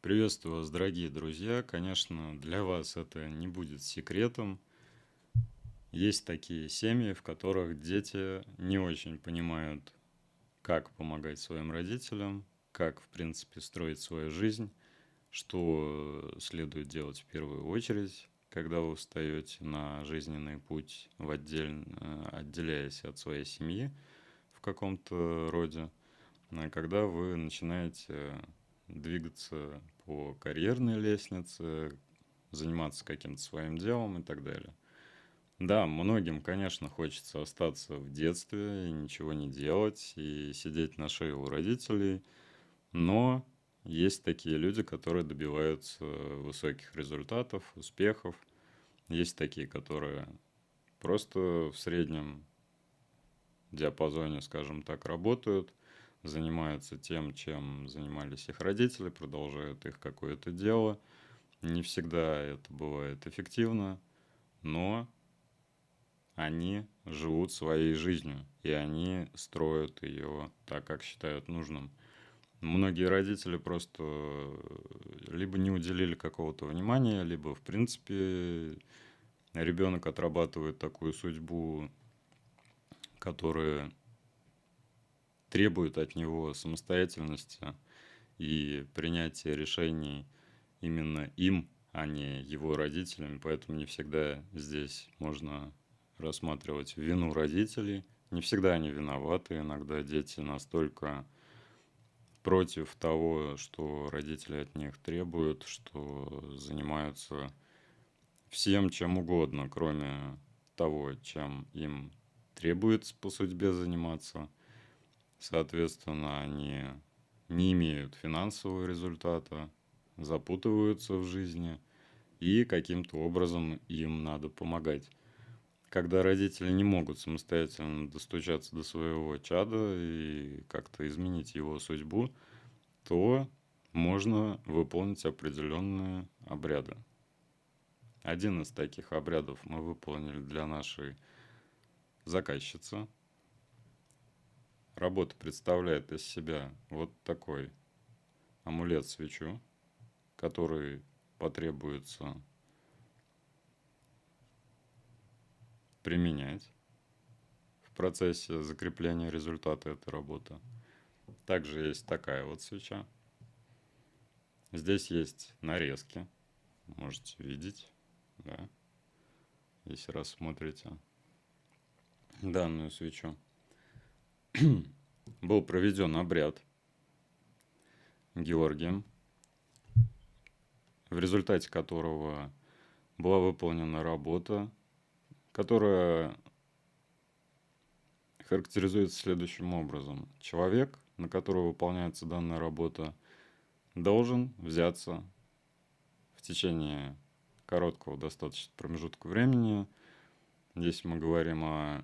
Приветствую вас, дорогие друзья. Конечно, для вас это не будет секретом. Есть такие семьи, в которых дети не очень понимают, как помогать своим родителям, как, в принципе, строить свою жизнь, что следует делать в первую очередь, когда вы встаете на жизненный путь, отделяясь от своей семьи в каком-то роде, когда вы начинаете двигаться по карьерной лестнице, заниматься каким-то своим делом и так далее. Да, многим, конечно, хочется остаться в детстве и ничего не делать, и сидеть на шее у родителей, но есть такие люди, которые добиваются высоких результатов, успехов. Есть такие, которые просто в среднем диапазоне, скажем так, работают, занимаются тем, чем занимались их родители, продолжают их какое-то дело. Не всегда это бывает эффективно, но они живут своей жизнью, и они строят ее так, как считают нужным. Многие родители просто либо не уделили какого-то внимания, либо, в принципе, ребенок отрабатывает такую судьбу, которая требует от него самостоятельности и принятия решений именно им, а не его родителями. Поэтому не всегда здесь можно рассматривать вину родителей. Не всегда они виноваты. Иногда дети настолько против того, что родители от них требуют, что занимаются всем чем угодно, кроме того, чем им требуется по судьбе заниматься. Соответственно, они не имеют финансового результата, запутываются в жизни, и каким-то образом им надо помогать. Когда родители не могут самостоятельно достучаться до своего чада и как-то изменить его судьбу, то можно выполнить определенные обряды. Один из таких обрядов мы выполнили для нашей заказчицы. Работа представляет из себя вот такой амулет-свечу, который потребуется применять в процессе закрепления результата этой работы. Также есть такая вот свеча. Здесь есть нарезки, можете видеть, да, если рассмотрите данную свечу. Был проведен обряд Георгием, в результате которого была выполнена работа, которая характеризуется следующим образом. Человек, на которого выполняется данная работа, должен взяться в течение короткого достаточно промежутка времени. Здесь мы говорим о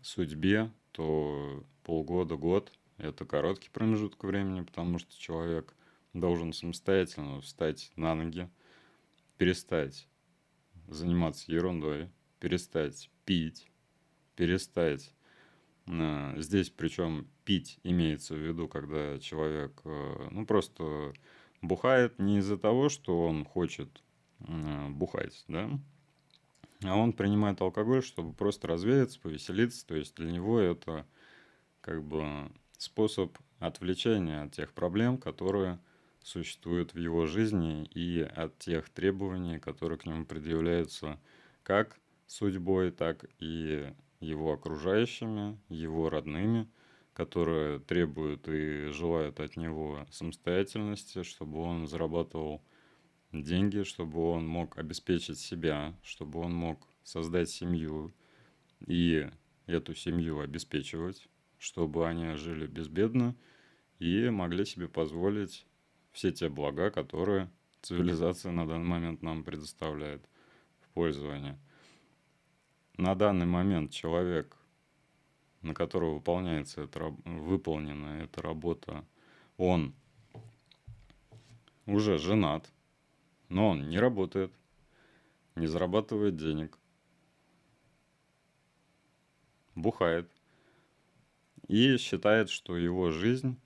судьбе, то полгода, год – это короткий промежуток времени, потому что человек должен самостоятельно встать на ноги, перестать заниматься ерундой, перестать пить, перестать. Здесь причем пить имеется в виду, когда человек просто бухает не из-за того, что он хочет бухать, да, а он принимает алкоголь, чтобы просто развеяться, повеселиться. То есть для него это как бы способ отвлечения от тех проблем, которые существуют в его жизни, и от тех требований, которые к нему предъявляются как судьбой, так и его окружающими, его родными, которые требуют и желают от него самостоятельности, чтобы он зарабатывал деньги, чтобы он мог обеспечить себя, чтобы он мог создать семью и эту семью обеспечивать, чтобы они жили безбедно и могли себе позволить все те блага, которые цивилизация на данный момент нам предоставляет в пользование. На данный момент человек, на которого выполнена эта работа, он уже женат, но он не работает, не зарабатывает денег, бухает и считает, что его жизнь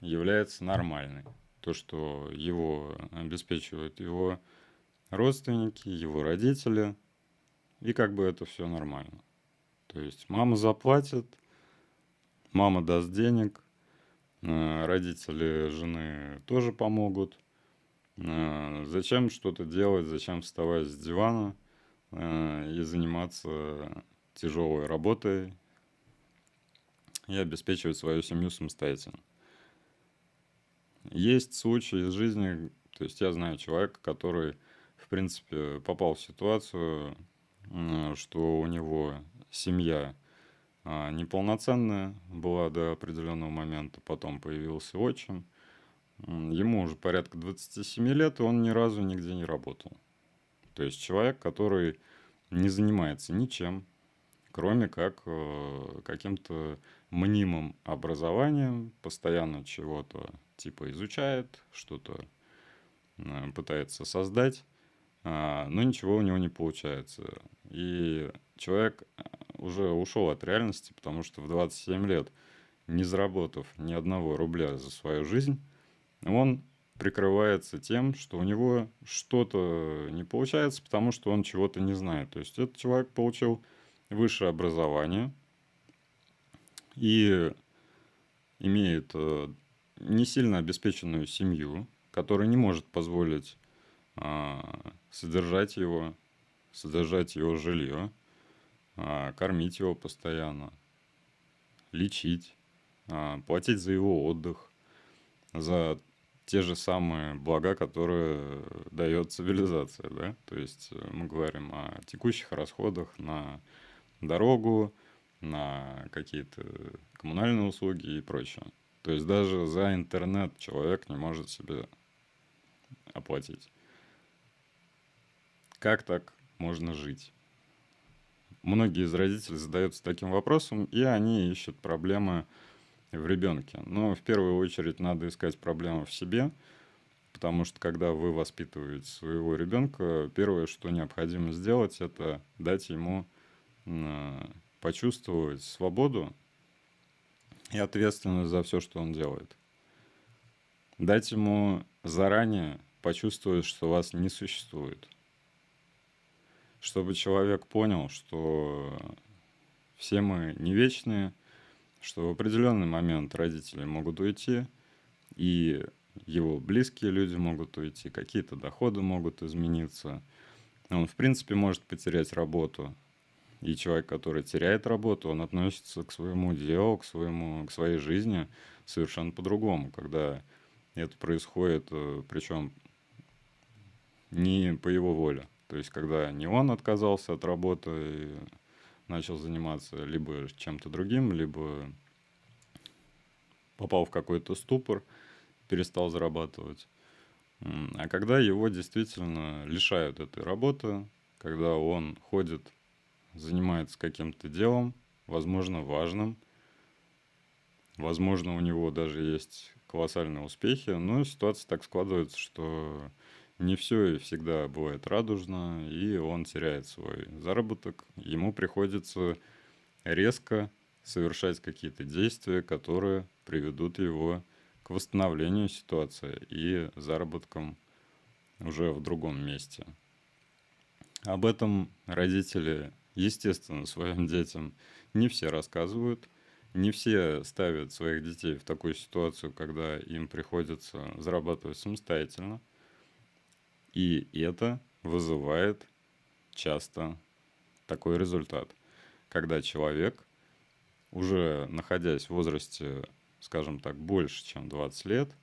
является нормальной. То, что его обеспечивают его родственники, его родители, и как бы это все нормально. То есть мама заплатит, мама даст денег, родители жены тоже помогут. Зачем что-то делать, зачем вставать с дивана и заниматься тяжелой работой и обеспечивать свою семью самостоятельно. Есть случаи из жизни, то есть я знаю человека, который, в принципе, попал в ситуацию, что у него семья неполноценная была до определенного момента, потом появился отчим. Ему уже порядка 27 лет, и он ни разу нигде не работал. То есть человек, который не занимается ничем, кроме как каким-то мнимым образованием, постоянно чего-то типа изучает, что-то пытается создать, но ничего у него не получается. И человек уже ушел от реальности, потому что в 27 лет, не заработав ни одного рубля за свою жизнь, он прикрывается тем, что у него что-то не получается, потому что он чего-то не знает. То есть этот человек получил высшее образование и имеет не сильно обеспеченную семью, которая не может позволить содержать его жилье, кормить его постоянно, лечить, платить за его отдых, за те же самые блага, которые дает цивилизация, да? То есть мы говорим о текущих расходах на дорогу, на какие-то коммунальные услуги и прочее. То есть даже за интернет человек не может себе оплатить. Как так можно жить? Многие из родителей задаются таким вопросом, и они ищут проблемы в ребенке. Но в первую очередь надо искать проблемы в себе, потому что когда вы воспитываете своего ребенка, первое, что необходимо сделать, это дать ему почувствовать свободу и ответственность за все, что он делает. Дать ему заранее почувствовать, что вас не существует. Чтобы человек понял, что все мы не вечные, что в определенный момент родители могут уйти, и его близкие люди могут уйти, какие-то доходы могут измениться. Он, в принципе, может потерять работу. И человек, который теряет работу, он относится к своему делу, к своей жизни совершенно по-другому, когда это происходит, причем не по его воле. То есть, когда не он отказался от работы и начал заниматься либо чем-то другим, либо попал в какой-то ступор, перестал зарабатывать. А когда его действительно лишают этой работы, когда он ходит, занимается каким-то делом, возможно, важным, возможно, у него даже есть колоссальные успехи, но ситуация так складывается, что не все и всегда бывает радужно, и он теряет свой заработок. Ему приходится резко совершать какие-то действия, которые приведут его к восстановлению ситуации и заработкам уже в другом месте. Об этом родители, естественно, своим детям не все рассказывают, не все ставят своих детей в такую ситуацию, когда им приходится зарабатывать самостоятельно. И это вызывает часто такой результат, когда человек, уже находясь в возрасте, скажем так, больше, чем 20 лет,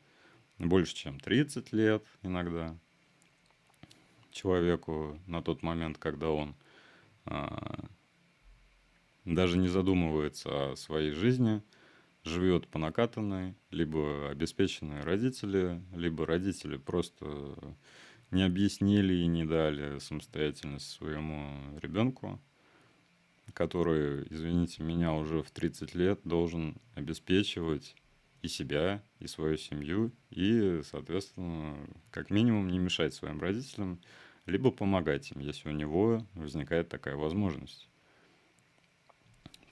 больше, чем 30 лет иногда, человеку на тот момент, когда он даже не задумывается о своей жизни, живет по накатанной, либо обеспеченные родители, либо родители просто не объяснили и не дали самостоятельность своему ребенку, который, извините меня, уже в 30 лет должен обеспечивать и себя, и свою семью, и, соответственно, как минимум не мешать своим родителям, либо помогать им, если у него возникает такая возможность.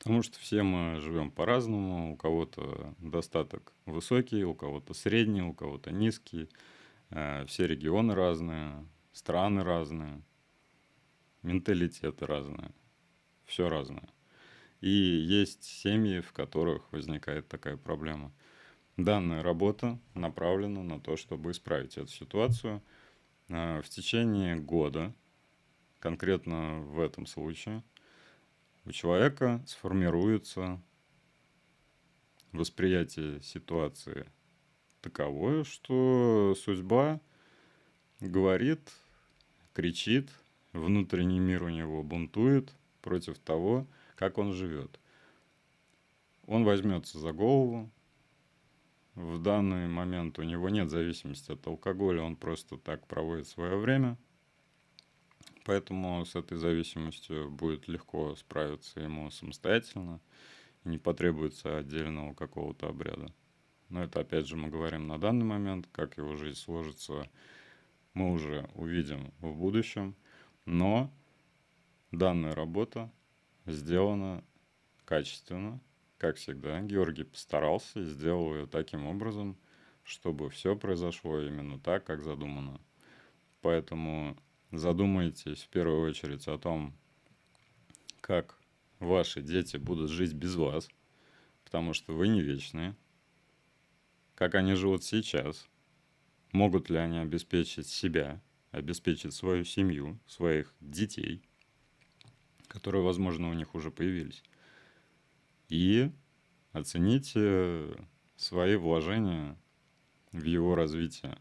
Потому что все мы живем по-разному, у кого-то достаток высокий, у кого-то средний, у кого-то низкий, все регионы разные, страны разные, менталитеты разные, все разное. И есть семьи, в которых возникает такая проблема. Данная работа направлена на то, чтобы исправить эту ситуацию. В течение года, конкретно в этом случае, у человека сформируется восприятие ситуации таковое, что судьба говорит, кричит, внутренний мир у него бунтует против того, как он живет. Он возьмется за голову. В данный момент у него нет зависимости от алкоголя, он просто так проводит свое время. Поэтому с этой зависимостью будет легко справиться ему самостоятельно. Не потребуется отдельного какого-то обряда. Но это, опять же, мы говорим на данный момент, как его жизнь сложится, мы уже увидим в будущем. Но данная работа сделана качественно, как всегда. Георгий постарался и сделал ее таким образом, чтобы все произошло именно так, как задумано. Поэтому задумайтесь в первую очередь о том, как ваши дети будут жить без вас, потому что вы не вечные, как они живут сейчас, могут ли они обеспечить себя, обеспечить свою семью, своих детей, которые, возможно, у них уже появились, и оцените свои вложения в его развитие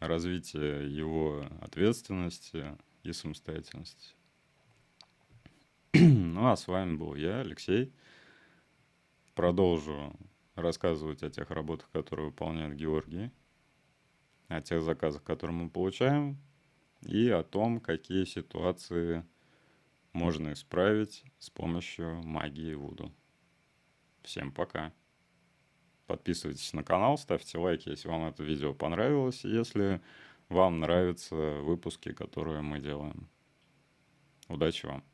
его ответственности и самостоятельности. Ну а с вами был я, Алексей. Продолжу рассказывать о тех работах, которые выполняет Георгий, о тех заказах, которые мы получаем, и о том, какие ситуации можно исправить с помощью магии Вуду. Всем пока! Подписывайтесь на канал, ставьте лайки, если вам это видео понравилось, если вам нравятся выпуски, которые мы делаем. Удачи вам!